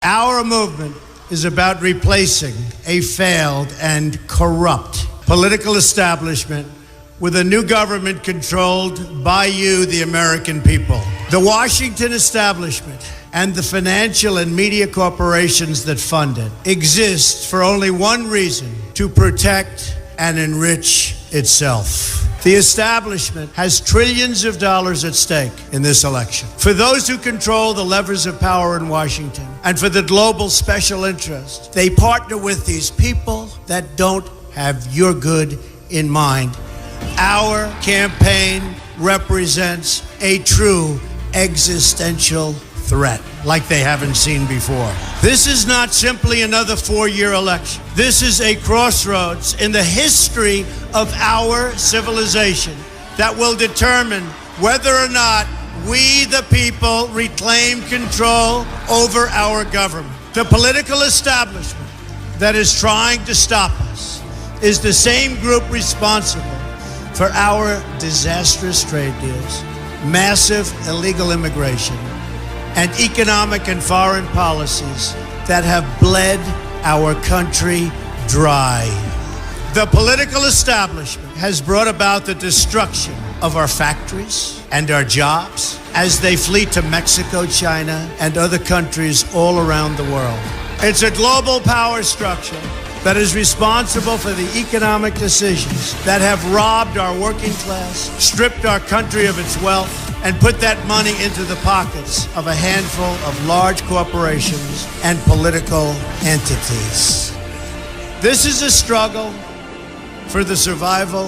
Our movement is about replacing a failed and corrupt political establishment with a new government controlled by you, the American people. The Washington establishment and the financial and media corporations that fund it exist for only one reason: to protect and enrich itself. The establishment has trillions of dollars at stake in this election. For those who control the levers of power in Washington and for the global special interest, they partner with these people that don't have your good in mind. Our campaign represents a true existential threat like they haven't seen before. This is not simply another four-year election. This is a crossroads in the history of our civilization that will determine whether or not we, the people, reclaim control over our government. The political establishment that is trying to stop us is the same group responsible for our disastrous trade deals, massive illegal immigration, and economic and foreign policies that have bled our country dry. The political establishment has brought about the destruction of our factories and our jobs as they flee to Mexico, China, and other countries all around the world. It's a global power structure that is responsible for the economic decisions that have robbed our working class, stripped our country of its wealth, and put that money into the pockets of a handful of large corporations and political entities. This is a struggle for the survival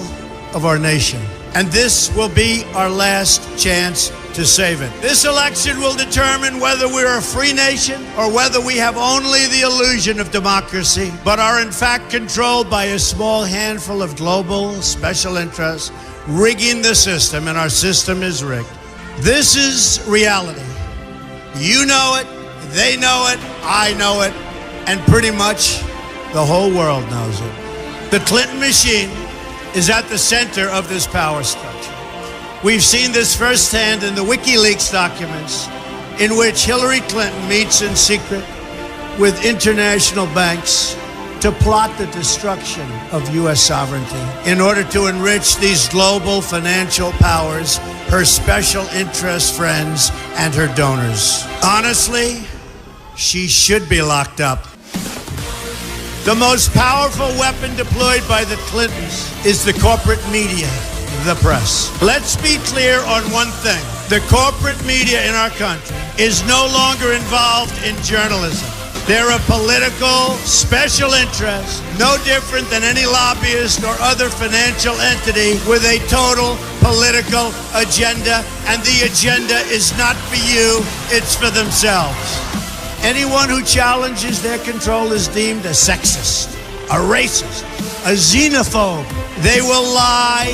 of our nation, and this will be our last chance to save it. This election will determine whether we're a free nation or whether we have only the illusion of democracy, but are in fact controlled by a small handful of global special interests rigging the system, and our system is rigged. This is reality. You know it, they know it, I know it, and pretty much the whole world knows it. The Clinton machine is at the center of this power structure. We've seen this firsthand in the WikiLeaks documents, in which Hillary Clinton meets in secret with international banks to plot the destruction of U.S. sovereignty in order to enrich these global financial powers, her special interest friends, and her donors. Honestly, she should be locked up. The most powerful weapon deployed by the Clintons is the corporate media, the press. Let's be clear on one thing. The corporate media in our country is no longer involved in journalism. They're a political special interest, no different than any lobbyist or other financial entity with a total political agenda, and the agenda is not for you, it's for themselves. Anyone who challenges their control is deemed a sexist, a racist, a xenophobe. They will lie,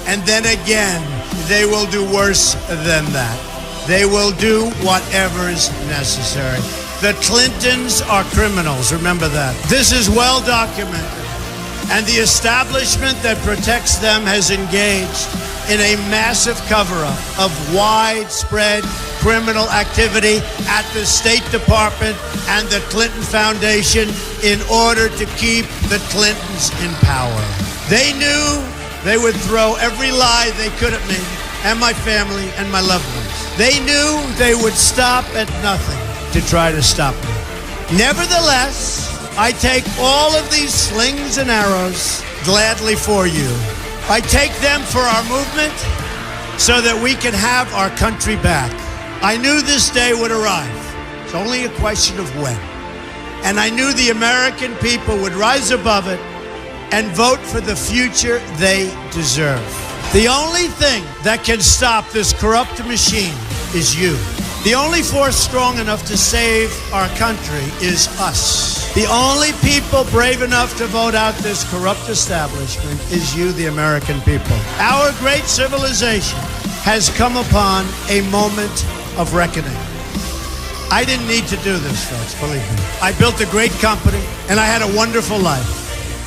and then again, they will do worse than that. They will do whatever is necessary. The Clintons are criminals, remember that. This is well documented, and the establishment that protects them has engaged in a massive cover-up of widespread criminal activity at the State Department and the Clinton Foundation in order to keep the Clintons in power. They knew they would throw every lie they could at me and my family and my loved ones. They knew they would stop at nothing to try to stop me. Nevertheless, I take all of these slings and arrows gladly for you. I take them for our movement so that we can have our country back. I knew this day would arrive. It's only a question of when. And I knew the American people would rise above it and vote for the future they deserve. The only thing that can stop this corrupt machine is you. The only force strong enough to save our country is us. The only people brave enough to vote out this corrupt establishment is you, the American people. Our great civilization has come upon a moment of reckoning. I didn't need to do this, folks, believe me. I built a great company, and I had a wonderful life.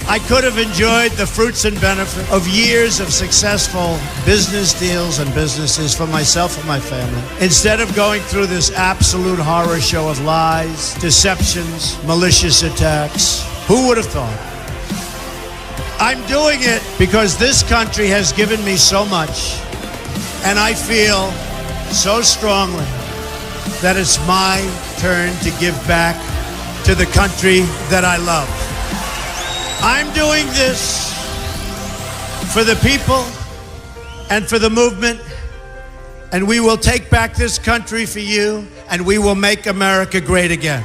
I could have enjoyed the fruits and benefit of years of successful business deals and businesses for myself and my family. Instead of going through this absolute horror show of lies, deceptions, malicious attacks, who would have thought? I'm doing it because this country has given me so much, and I feel so strongly that it's my turn to give back to the country that I love. I'm doing this for the people and for the movement, and we will take back this country for you, and we will make America great again.